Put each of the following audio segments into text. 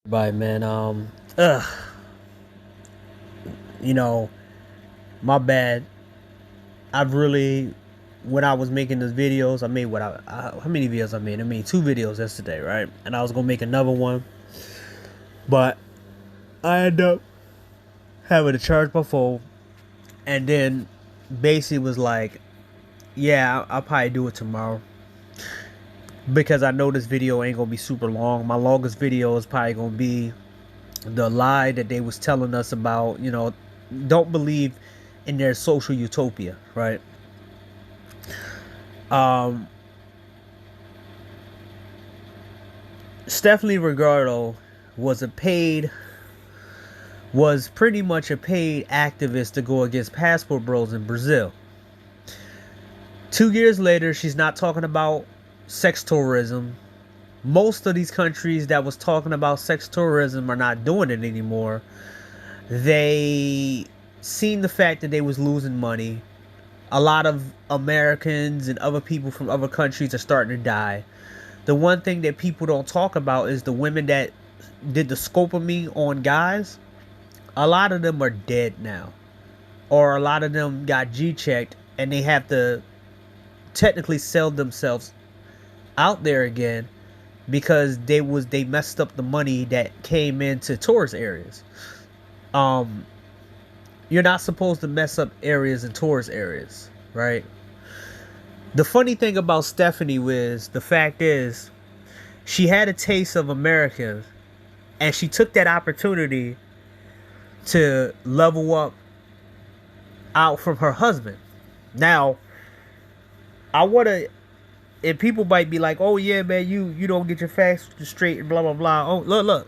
Bye, man. You know, my bad. I've really, when I was making these videos, I made how many videos I made? I made two videos yesterday, right? And I was gonna make another one, but I ended up having to charge my phone, and then basically was like, yeah, I'll probably do it tomorrow because I know this video ain't gonna be super long. My longest video is probably gonna be the lie that they was telling us about, don't believe in their social utopia, right? um Stephanie Rigardo was a paid was pretty much a paid activist to go against passport bros in Brazil. 2 years later, she's not talking about sex tourism. Most of these countries that was talking about sex tourism are not doing it anymore. They seen the fact that they was losing money. A lot of Americans and other people from other countries are starting to die. The one thing that people don't talk about is the women that did the scopomy on guys. A lot of them are dead now, or a lot of them got G-checked and they have to technically sell themselves out there again because they messed up the money that came into tourist areas. Um, you're not supposed to mess up areas in tourist areas, right? The funny thing about Stephanie was the fact is she had a taste of America and she took that opportunity to level up out from her husband. Now, I want to, and people might be like, "Oh yeah, man, you don't get your facts straight and blah blah blah." Oh, look,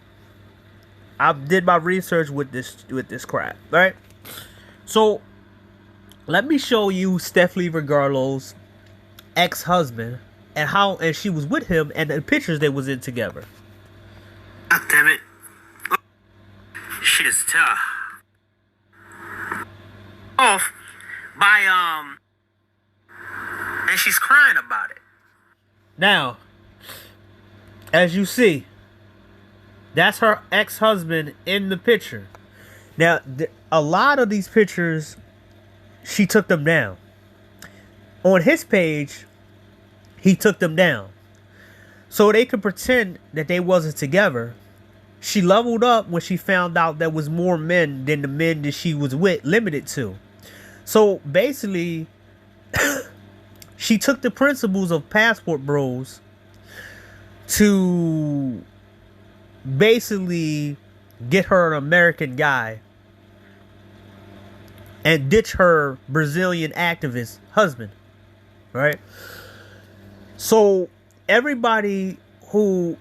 I did my research with this crap, right? So let me show you Stephanie Vergara's ex-husband and she was with him and the pictures they was in together. God damn it. Shit is tough. Off by and she's crying about it. Now, as you see, that's her ex-husband in the picture. Now, a lot of these pictures, she took them down. On his page, he took them down. So they could pretend that they wasn't together. She leveled up when she found out there was more men than the men that she was with limited to. So basically, she took the principles of passport bros to basically get her an American guy and ditch her Brazilian activist husband, right? So everybody who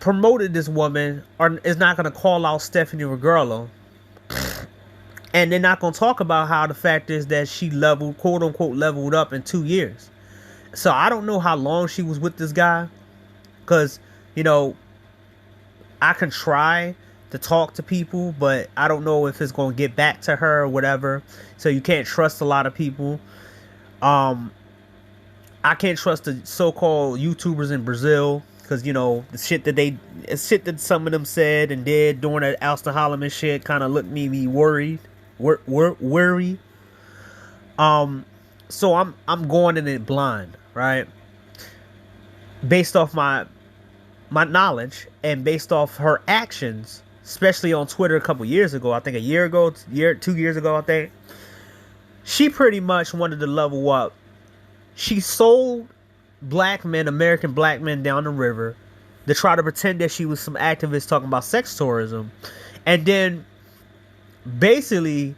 promoted this woman is not going to call out Stephanie Regarlo, and they're not going to talk about how the fact is that she leveled, quote unquote, leveled up in 2 years. So I don't know how long she was with this guy, because I can try to talk to people, but I don't know if it's going to get back to her or whatever. So you can't trust a lot of people. I can't trust the so-called YouTubers in Brazil because the shit that some of them said and did during that Alster Holloman shit kind of looked me worried. Worried. So I'm going in it blind, right? Based off my knowledge and based off her actions, especially on Twitter a couple years ago. I think 2 years ago, I think. She pretty much wanted to level up. She sold American black men down the river to try to pretend that she was some activist talking about sex tourism. And then basically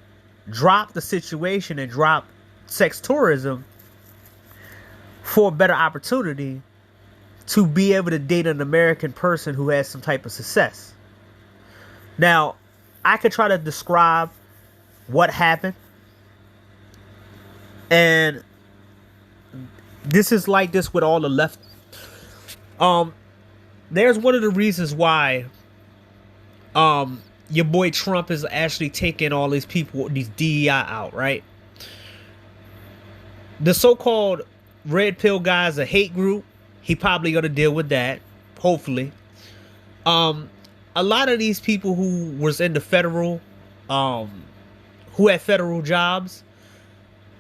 dropped the situation and dropped sex tourism for a better opportunity to be able to date an American person who has some type of success. Now, I could try to describe what happened. And this is like this with all the left. There's one of the reasons why your boy Trump is actually taking all these people, these DEI out, right? The so-called red pill guys, a hate group. He probably gonna deal with that, hopefully. a lot of these people who was in the federal, who had federal jobs,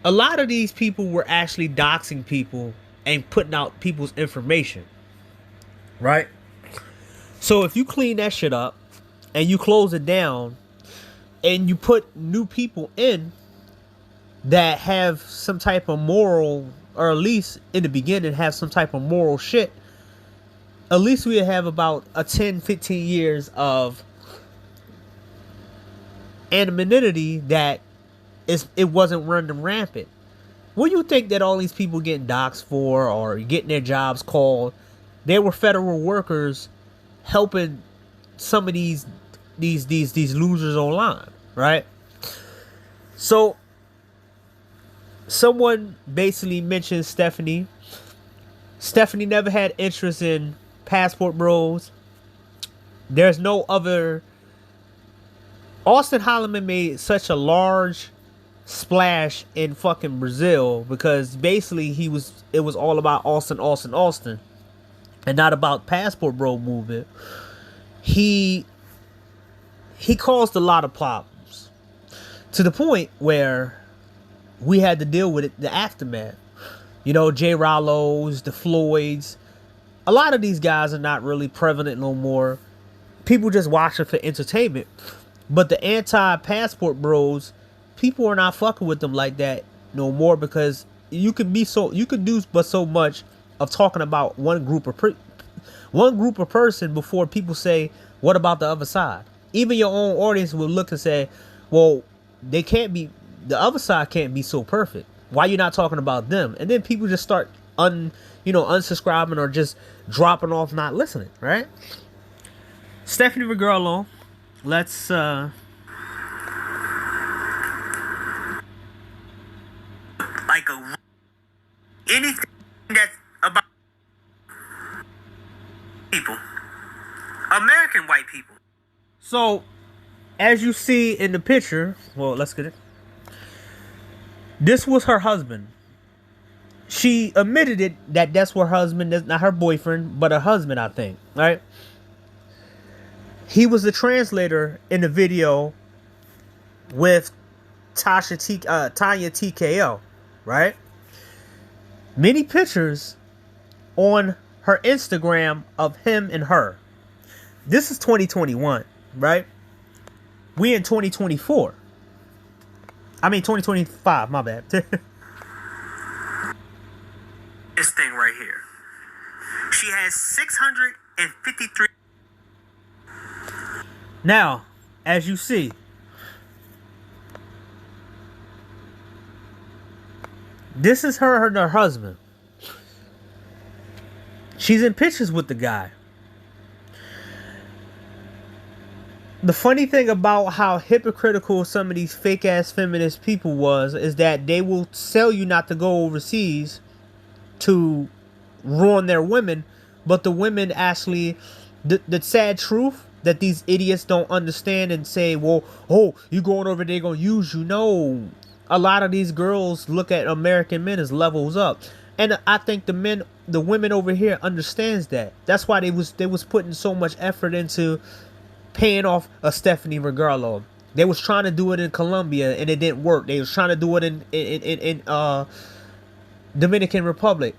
a lot of these people were actually doxing people and putting out people's information, right? So if you clean that shit up and you close it down and you put new people in that have some type of moral, or at least in the beginning have some type of moral shit, at least we have about a 10-15 years of anonymity that it wasn't running rampant. What do you think that all these people getting doxxed for or getting their jobs called? They were federal workers helping some of these losers online, right? So someone basically mentioned Stephanie. Stephanie never had interest in passport bros. There's no other. Austin Holloman made such a large splash in fucking Brazil because basically it was all about Austin, and not about passport bro movement. He caused a lot of problems to the point where we had to deal with it, the aftermath. You know, J. Rollo's, the Floyds. A lot of these guys are not really prevalent no more. People just watch it for entertainment. But the anti-passport bros, people are not fucking with them like that no more because you can do but so much of talking about one group of person before people say, what about the other side? Even your own audience will look and say, well, the other side can't be so perfect. Why you not talking about them? And then people just start unsubscribing or just dropping off, not listening, right? Stephanie Vergara, let's like anything that's about people, American white people. So, as you see in the picture, well, let's get it. This was her husband. She admitted it that that's her husband, that's not her boyfriend, but her husband, I think, right? He was the translator in the video with Tanya TKO, right? Many pictures on her Instagram of him and her. This is 2021, right? We in 2024. I mean 2025, my bad. This thing right here. She has 653. Now, as you see, this is her and her husband. She's in pictures with the guy. The funny thing about how hypocritical some of these fake ass feminist people is that they will tell you not to go overseas to ruin their women, but the women actually, the sad truth that these idiots don't understand and say, well, oh, you going over there, gonna use you. No, a lot of these girls look at American men as levels up, and I think the women over here understands that. That's why they was putting so much effort into paying off a Stephanie Vergara. They was trying to do it in Colombia and it didn't work. They was trying to do it in Dominican Republic.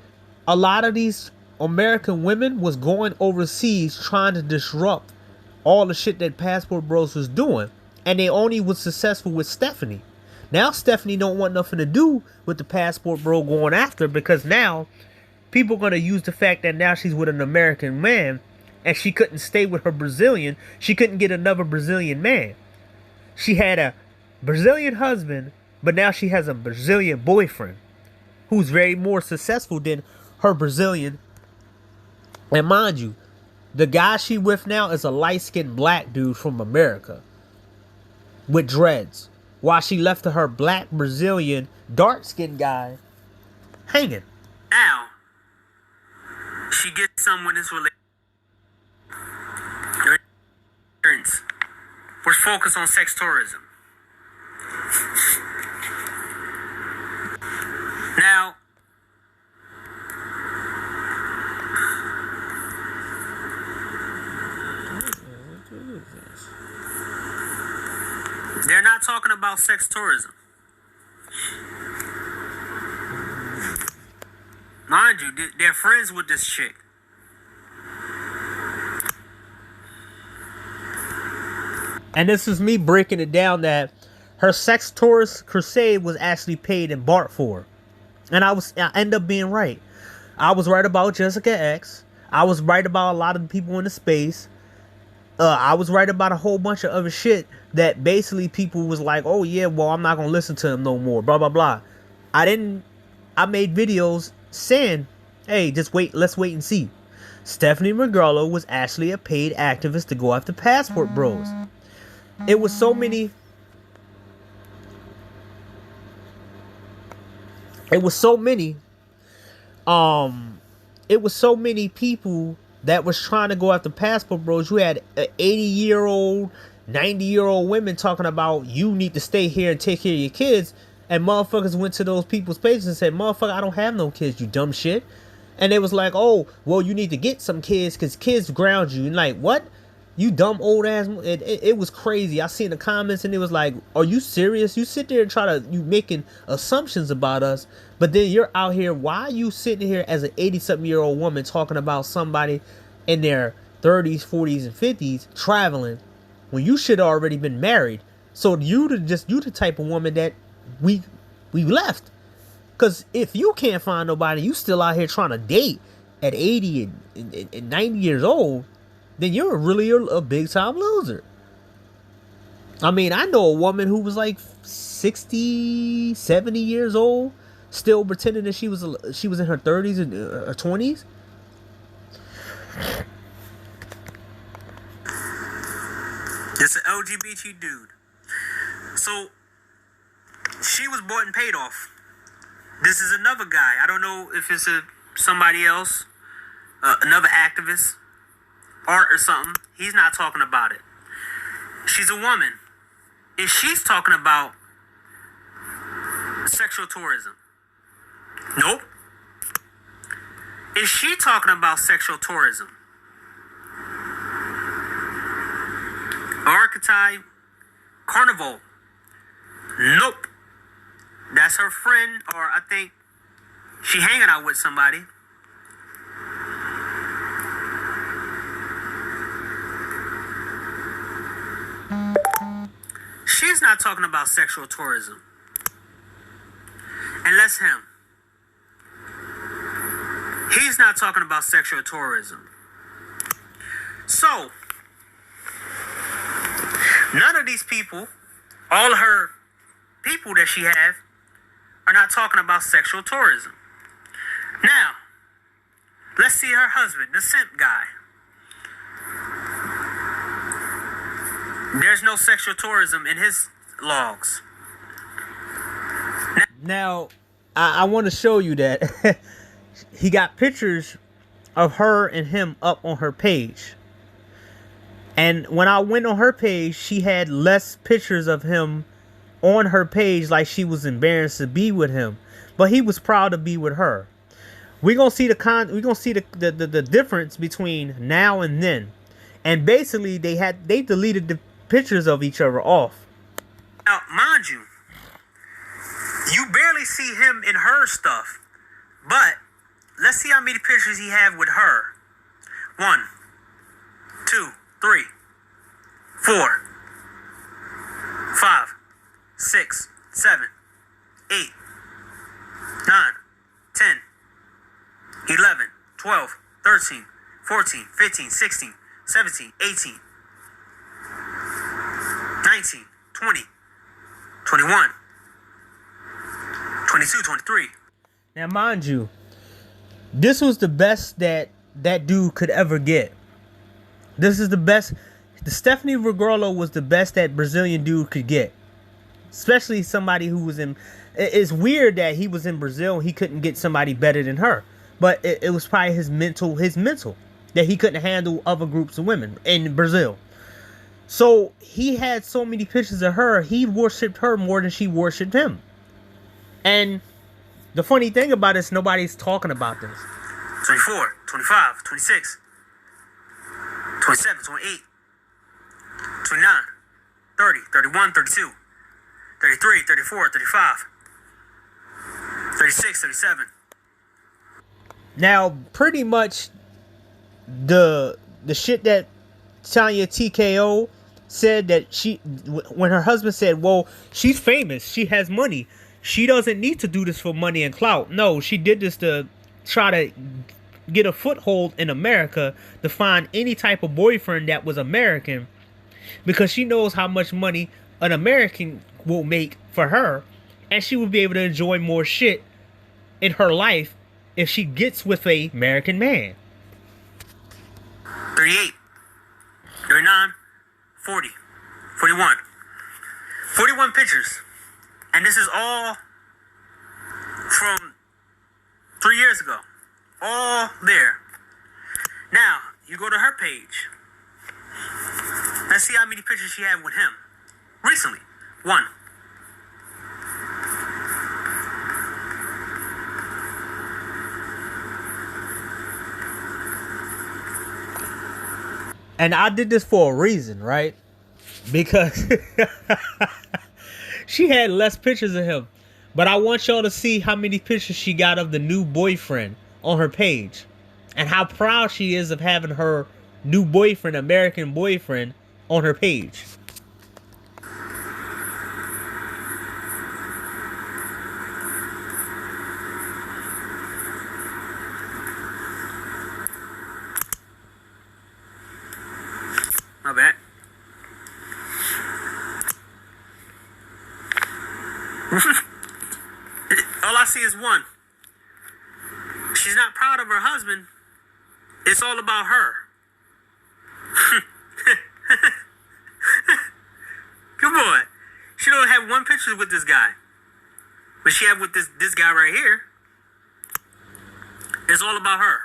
A lot of these American women was going overseas trying to disrupt all the shit that Passport Bros was doing, and they only was successful with Stephanie. Now Stephanie don't want nothing to do with the Passport Bro going after, because now people gonna use the fact that now she's with an American man and she couldn't stay with her Brazilian. She couldn't get another Brazilian man. She had a Brazilian husband, but now she has a Brazilian boyfriend who's very more successful than her Brazilian. And mind you, the guy she with now is a light-skinned black dude from America with dreads, while she left to her black Brazilian dark-skinned guy hanging. Now, she gets someone this relationship. We're focused on sex tourism. Now, They're not talking about sex tourism. Mind you, they're friends with this chick. And this is me breaking it down that her sex tourist crusade was actually paid and bought for. And I end up being right. I was right about Jessica X. I was right about a lot of the people in the space. I was right about a whole bunch of other shit that basically people was like, oh yeah, well, I'm not gonna listen to him no more, blah blah blah. I made videos saying, hey, just wait, let's wait and see. Stephanie McGurlow was actually a paid activist to go after passport bros. It was so many people that was trying to go after passport bros. You had 80-year-old, 90-year-old women talking about you need to stay here and take care of your kids, and motherfuckers went to those people's pages and said, motherfucker, I don't have no kids, you dumb shit. And they was like, oh, well, you need to get some kids because kids ground you. And like, what? You dumb old ass. It was crazy. I seen the comments and it was like, are you serious? You sit there and you making assumptions about us, but then you're out here. Why are you sitting here as an 80-something-year-old woman talking about somebody in their 30s, 40s, and 50s traveling when you should have already been married? So you the type of woman that we left. Because if you can't find nobody, you still out here trying to date at 80 and 90 years old, then you're really a big time loser. I mean, I know a woman who was like 60, 70 years old, still pretending that she was in her 30s and her 20s. It's an LGBT dude. So she was bought and paid off. This is another guy. I don't know if it's somebody else, another activist, art or something. He's not talking about it. She's a woman. And she's talking about sexual tourism. Nope. Is she talking about sexual tourism? Archetype Carnival. Nope. That's her friend, or I think she hanging out with somebody. She's not talking about sexual tourism. Unless him. He's not talking about sexual tourism. So, none of these people, all of her people that she have, are not talking about sexual tourism. Now, let's see her husband, the simp guy. There's no sexual tourism in his logs. Now, I want to show you that he got pictures of her and him up on her page. And when I went on her page, she had less pictures of him on her page, like she was embarrassed to be with him, but he was proud to be with her. We're gonna see the difference between now and then. And basically they deleted the pictures of each other off. Now, mind you, you barely see him in her stuff, but let's see how many pictures he have with her. 1, 2, 3, 4, 5, 6, 7, 8, 9, 10, 11, 12, 13, 14, 15, 16, 17, 18, 19, 20, 21, 22, 23. Now, mind you, this was the best that dude could ever get. This is the best. The Stephanie Vergolo was the best that Brazilian dude could get. Especially somebody who was in... It's weird that he was in Brazil and he couldn't get somebody better than her. But it was probably his mental. That he couldn't handle other groups of women in Brazil. So he had so many pictures of her, he worshipped her more than she worshipped him. And the funny thing about it is nobody's talking about this. 24, 25, 26, 27, 28, 29, 30, 31, 32, 33, 34, 35, 36, 37. Now, pretty much the shit that Tanya TKO said, that when her husband said, well, she's famous, she has money, she doesn't need to do this for money and clout. No, she did this to try to get a foothold in America, to find any type of boyfriend that was American, because she knows how much money an American will make for her, and she will be able to enjoy more shit in her life if she gets with a American man. 38, 39, 40, 41. 41 pictures. And this is all from 3 years ago. All there. Now, you go to her page. Let's see how many pictures she had with him. Recently. 1. And I did this for a reason, right? Because she had less pictures of him. But I want y'all to see how many pictures she got of the new boyfriend on her page. And how proud she is of having her new boyfriend, American boyfriend, on her page. My bad. All I see is 1. She's not proud of her husband. It's all about her. Come on. She don't have 1 picture with this guy. But she have with this guy right here. It's all about her.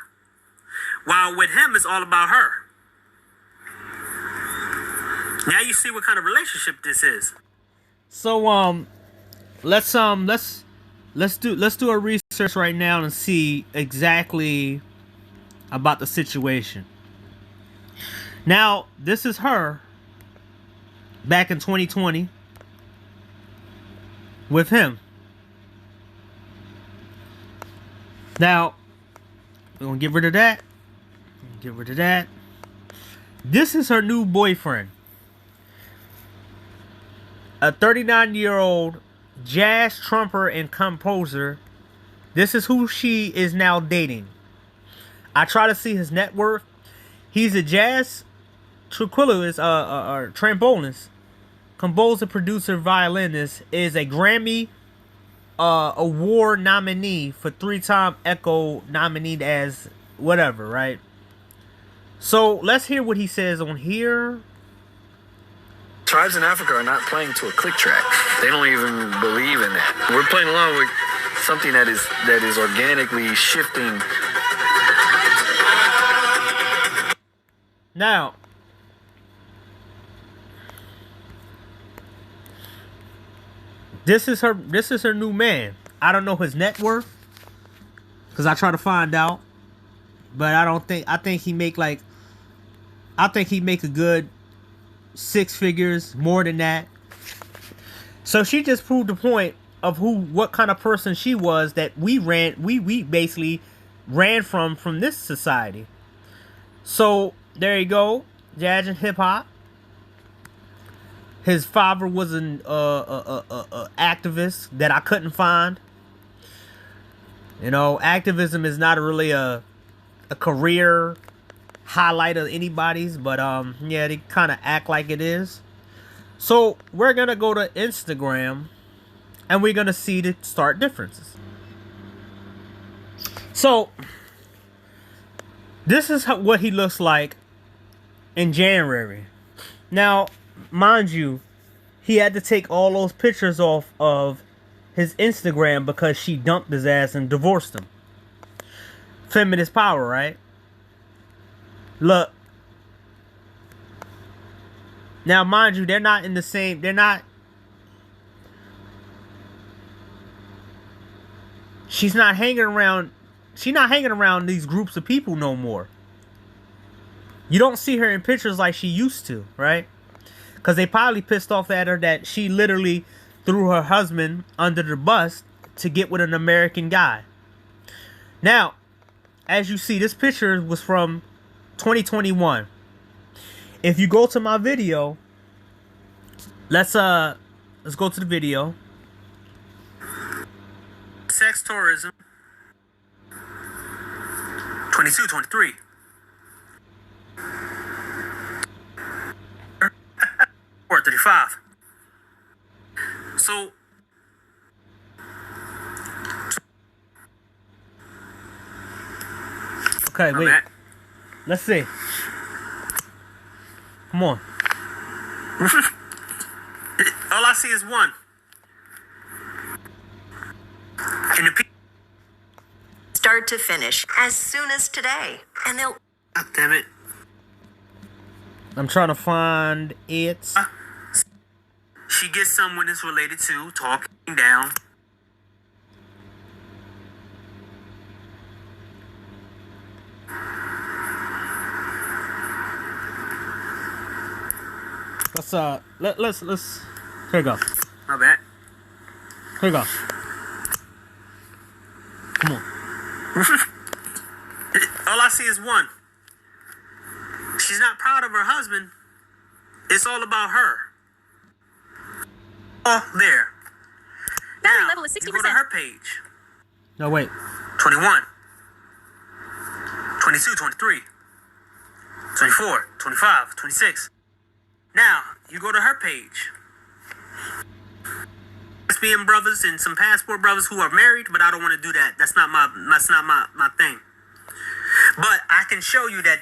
While with him, it's all about her. Now you see what kind of relationship this is. So let's do a research right now and see exactly about the situation. Now, this is her back in 2020 with him. Now, we're gonna get rid of that. Get rid of that. This is her new boyfriend. A 39-year-old jazz trumper and composer. This is who she is now dating. I try to see his net worth. He's a jazz trombonist, trombonist, composer, producer, violinist. Is a Grammy award nominee for 3-time Echo nominee as whatever, right? So let's hear what he says on here. Tribes in Africa are not playing to a click track. They don't even believe in that. We're playing along with something that is organically shifting. Now, this is her new man. I don't know his net worth, because I try to find out, but I think he make a good 6 figures, more than that. So she just proved the point of what kind of person she was, that we basically ran from this society. So there you go, jazz and hip hop. His father was an activist that I couldn't find. You know, activism is not really a career highlight of anybody's, but yeah, they kind of act like it is. So we're gonna go to Instagram and we're gonna see the stark differences. So this is what he looks like in January. Now, mind you, he had to take all those pictures off of his Instagram because she dumped his ass and divorced him. Feminist power, right? Look. Now, mind you, they're not in the same... She's not hanging around these groups of people no more. You don't see her in pictures like she used to, right? because they probably pissed off at her that she literally threw her husband under the bus to get with an American guy. Now, as you see, this picture was from 2021. If you go to my video, let's go to the video. Sex tourism. 22, 23. 435. So okay, wait. Let's see. Come on. All I see is one. And the start to finish as soon as today. And they'll... God damn it. I'm trying to find it. She gets someone it's related to talking down. Let's here we go. My bad. Here we go. Come on. All I see is one. She's not proud of her husband. It's all about her. Oh, there. Now, level is 60%. you go to her page. No, wait. 21. 22, 23. 24, 25, 26. Now, you go to her page. Lesbian brothers and some passport brothers who are married, but I don't want to do that. That's not my thing. But I can show you that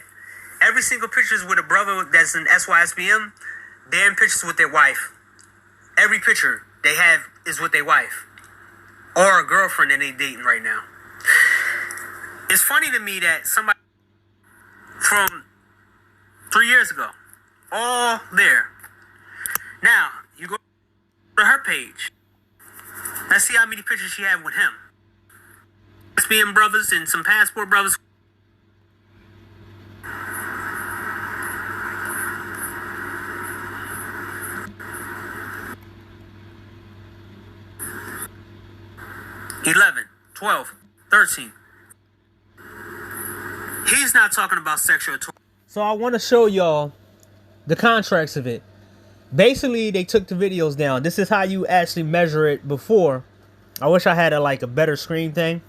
every single picture is with a brother that's an SYSBM. They're in pictures with their wife. Every picture they have is with their wife. Or a girlfriend that they dating right now. It's funny to me that somebody from 3 years ago, all there. Now, you go to her page. Let's see how many pictures she had with him. Lesbian brothers and some passport brothers. $11, $12, $13. He's not talking about sexual tourism. So I want to show y'all the contracts of it. Basically, they took the videos down. This is how you actually measure it before. I wish I had a better screen thing.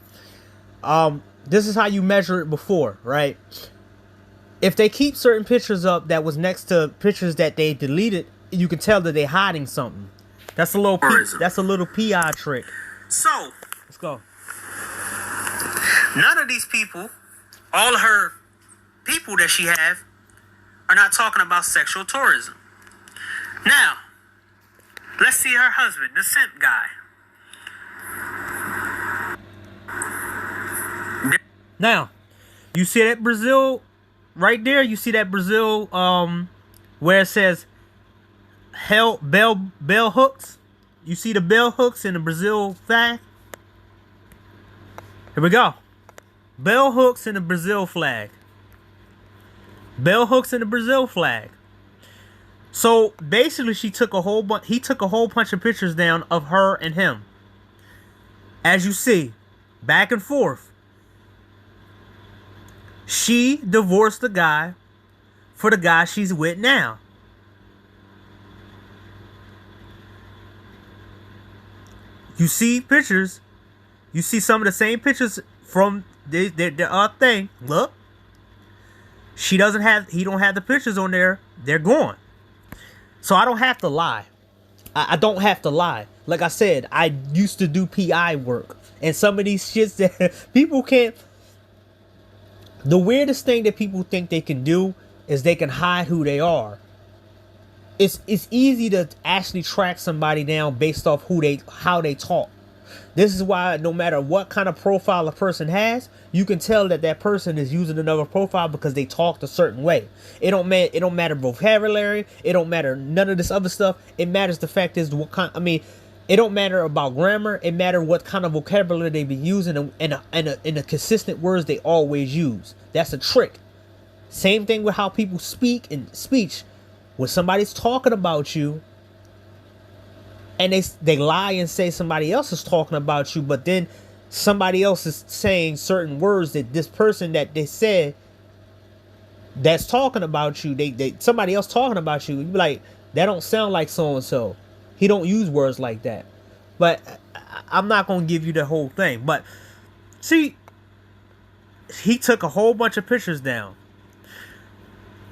This is how you measure it before, right? If they keep certain pictures up that was next to pictures that they deleted, you can tell that they're hiding something. That's a little PI trick. So, let's go. None of these people, all her people that she have, are not talking about sexual tourism. Now, let's see her husband, the simp guy. Now, you see that Brazil right there? You see that Brazil where it says bell hooks? You see the bell hooks in the Brazil flag? Here we go. Bell hooks in the Brazil flag. Bell hooks in the Brazil flag. So basically, he took a whole bunch of pictures down of her and him. As you see, back and forth. She divorced the guy for the guy she's with now. You see pictures. You see some of the same pictures from the thing. Look. He don't have the pictures on there. They're gone. So I don't have to lie. I don't have to lie. Like I said, I used to do PI work. And some of these shits that people can't. The weirdest thing that people think they can do is they can hide who they are. It's easy to actually track somebody down based off how they talk. This is why no matter what kind of profile a person has, you can tell that person is using another profile because they talked a certain way. It don't matter vocabulary. It don't matter none of this other stuff. It matters the fact is what kind. I mean, it don't matter about grammar. It matters what kind of vocabulary they be using and the consistent words they always use. That's a trick. Same thing with how people speak in speech. when somebody's talking about you and they lie and say somebody else is talking about you, but then somebody else is saying certain words that this person that they said that's talking about you, they somebody else talking about you, you be like, that don't sound like so and so. He don't use words like that. But I'm not gonna give you the whole thing. But see, he took a whole bunch of pictures down.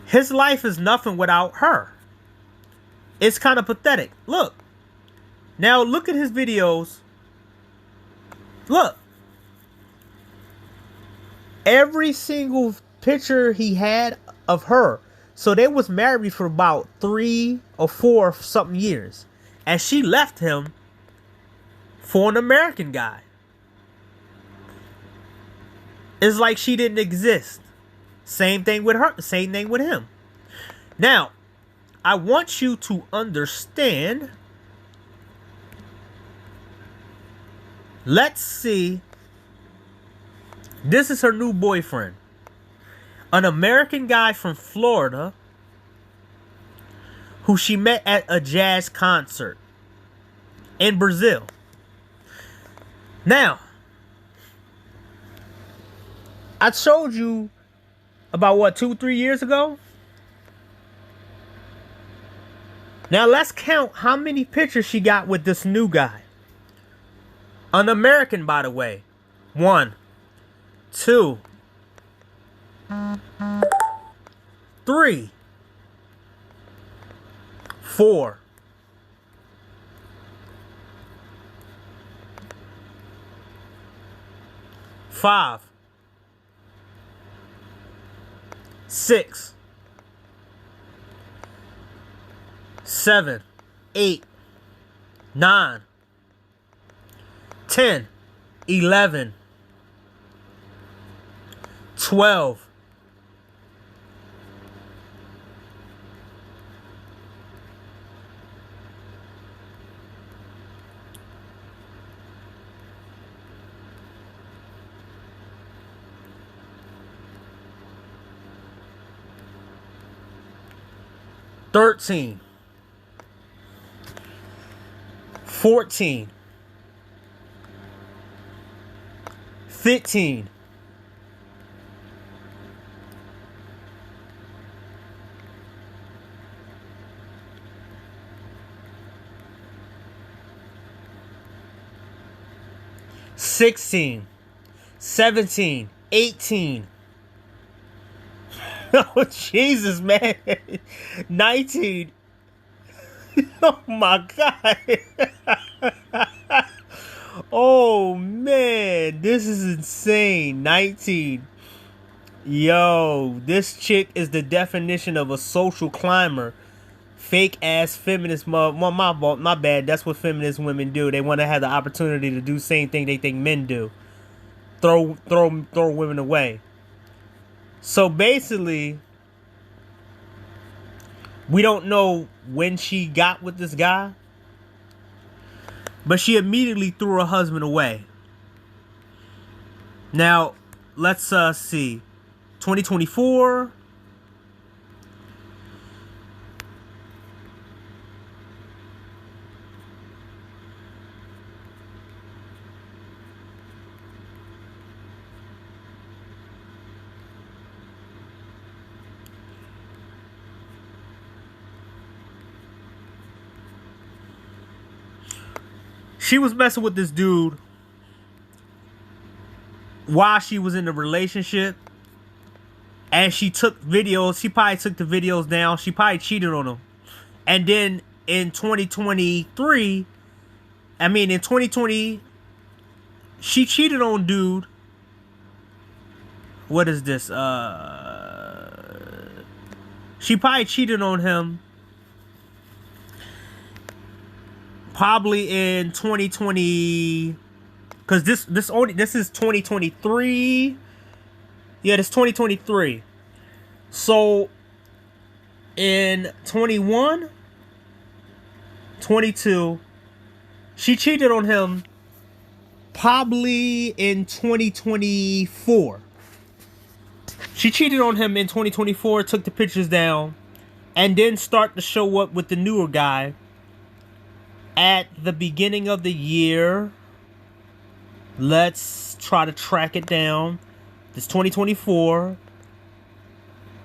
His life is nothing without her. It's kind of pathetic. Look. Now look at his videos. Look. Every single picture he had of her. So they was married for about 3 or 4 something years. And she left him for an American guy. It's like she didn't exist. Same thing with her. Same thing with him. Now, I want you to understand. Let's see. This is her new boyfriend. An American guy from Florida who she met at a jazz concert in Brazil. Now, I showed you about what, 2-3 years ago? Now let's count how many pictures she got with this new guy. An American, by the way. 1, 2, 3, 4, 5, 6, 7, 8, 9, 10, 11, 12, 13, 14, 15, 16, 17, 18. Oh, Jesus, man. 19. Oh, my God. Oh, man. This is insane. 19. Yo, this chick is the definition of a social climber. Fake ass feminist my bad. That's what feminist women do. They want to have the opportunity to do the same thing they think men do. Throw women away. So basically, we don't know when she got with this guy, but she immediately threw her husband away. Now, let's see. 2024. She was messing with this dude while she was in the relationship. And she took videos. She probably took the videos down. She probably cheated on him. And then in 2023, in 2020, she cheated on dude. What is this? She probably cheated on him. Probably in 2020, because this is 2023. Yeah, this 2023. So in 21, 22, she cheated on him. Probably in 2024. She cheated on him in 2024. Took the pictures down, and then start to show up with the newer guy at the beginning of the year. Let's try to track it down. It's 2024.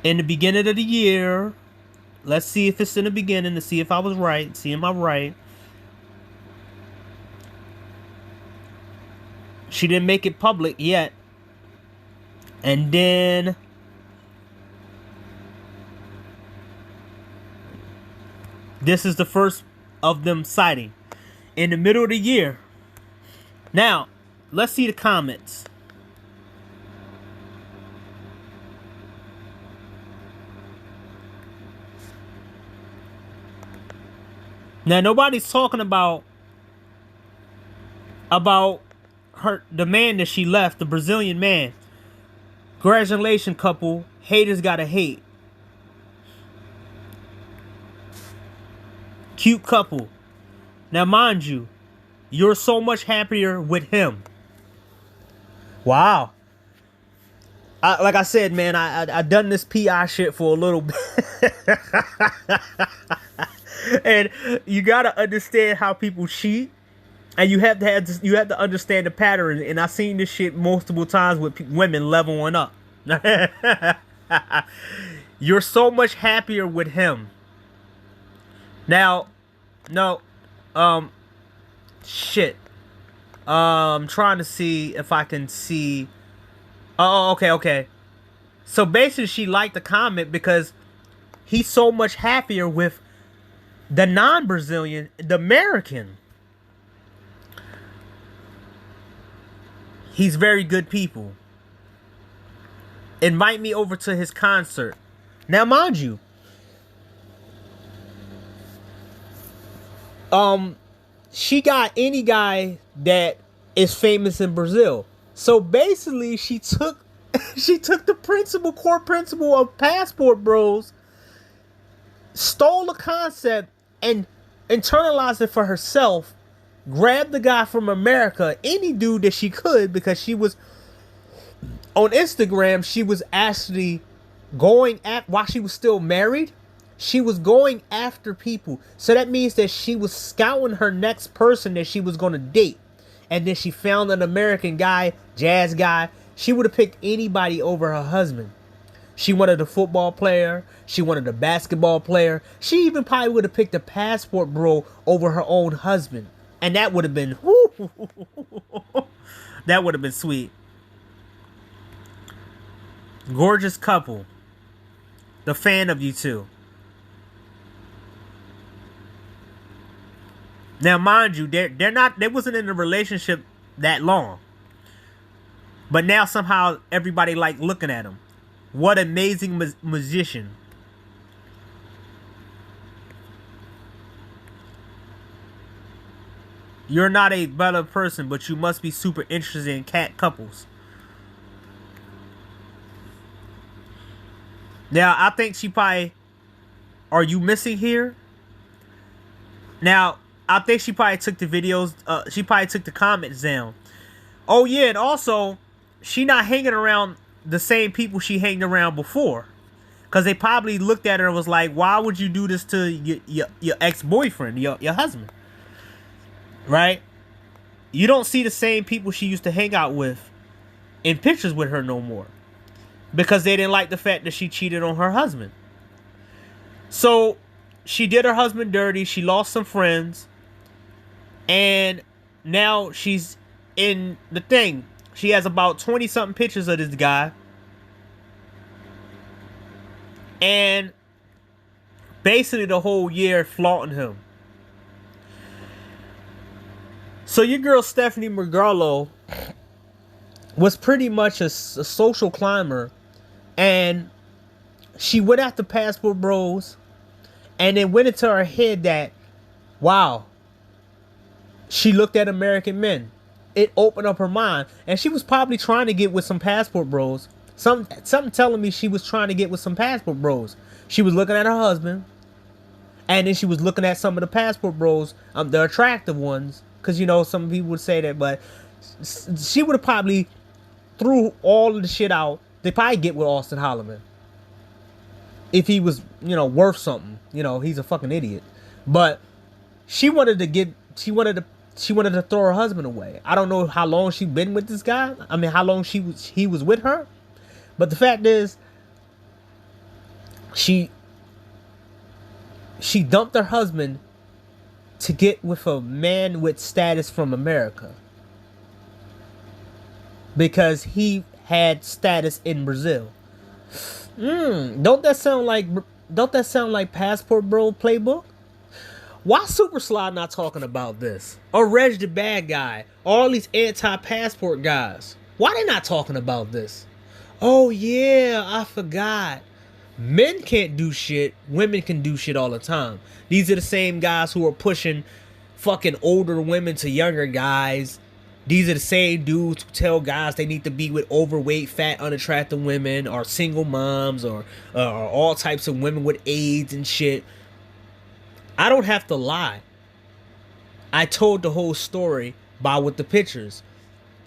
In the beginning of the year. Let's see if it's in the beginning to see if I was right. See, am I right? She didn't make it public yet. And then this is the first of them sighting in the middle of the year. Now, let's see the comments. Now, nobody's talking about her, the man that she left, the Brazilian man. Congratulations, couple. Haters gotta hate. Cute couple. Now, mind you, you're so much happier with him. Wow. Like I said, man, I done this PI shit for a little bit. And you gotta understand how people cheat, and you have to understand the pattern. And I've seen this shit multiple times with women leveling up. You're so much happier with him. Now, no, shit. I'm trying to see if I can see. Oh, okay. So basically, she liked the comment because he's so much happier with the non-Brazilian, the American. He's very good people. Invite me over to his concert. Now, mind you, she got any guy that is famous in Brazil. So basically, she took the core principle of Passport Bros, stole the concept and internalized it for herself, grabbed the guy from America, any dude that she could, because she was on Instagram, she was actually going at, while she was still married, she was going after people. So that means that she was scouting her next person that she was going to date. And then she found an American guy, jazz guy. She would have picked anybody over her husband. She wanted a football player. She wanted a basketball player. She even probably would have picked a passport bro over her own husband. And that would have been, that would have been sweet. Gorgeous couple. The fan of you two. Now, mind you, they wasn't in a relationship that long. But now somehow everybody like looking at him. What amazing musician. You're not a better person, but you must be super interested in cat couples. Now, I think she probably... Are you missing here? Now, I think she probably took the videos... she probably took the comments down. Oh, yeah, and also, she not hanging around the same people she hanged around before. Because they probably looked at her and was like, why would you do this to your ex-boyfriend, your husband? Right? You don't see the same people she used to hang out with in pictures with her no more. Because they didn't like the fact that she cheated on her husband. So, she did her husband dirty. She lost some friends. And now she's in the thing. She has about 20-something pictures of this guy. And basically the whole year flaunting him. So your girl Stephanie Mergalo was pretty much a social climber. And she went after Passport Bros. And it went into her head that, wow, she looked at American men. It opened up her mind. And she was probably trying to get with some Passport Bros. Something telling me she was trying to get with some Passport Bros. She was looking at her husband. And then she was looking at some of the Passport Bros. The attractive ones. Because, you know, some people would say that. But she would have probably threw all of the shit out. They probably get with Austin Holloman. if he was, worth something. He's a fucking idiot. But she wanted to throw her husband away. I don't know how long she been with this guy. I mean, how long he was with her. But the fact is, she dumped her husband to get with a man with status from America because he had status in Brazil. Don't that sound like Passport Bro playbook? Why Super Slide not talking about this? Or Reg the Bad Guy? All these anti-passport guys. Why they not talking about this? Oh yeah, I forgot. Men can't do shit. Women can do shit all the time. These are the same guys who are pushing fucking older women to younger guys. These are the same dudes who tell guys they need to be with overweight, fat, unattractive women, or single moms, or all types of women with AIDS and shit. I don't have to lie. I told the whole story with the pictures,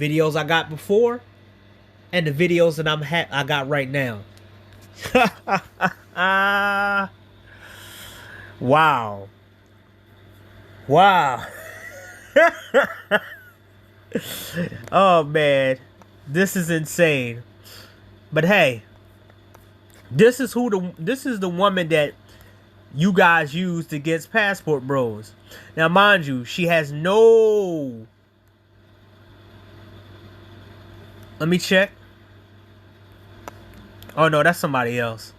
videos I got before, and the videos that I got right now. Wow. Oh man, this is insane. But hey, this is the woman that you guys used against Passport Bros. Now, mind you, she has no. Let me check. Oh no, that's somebody else.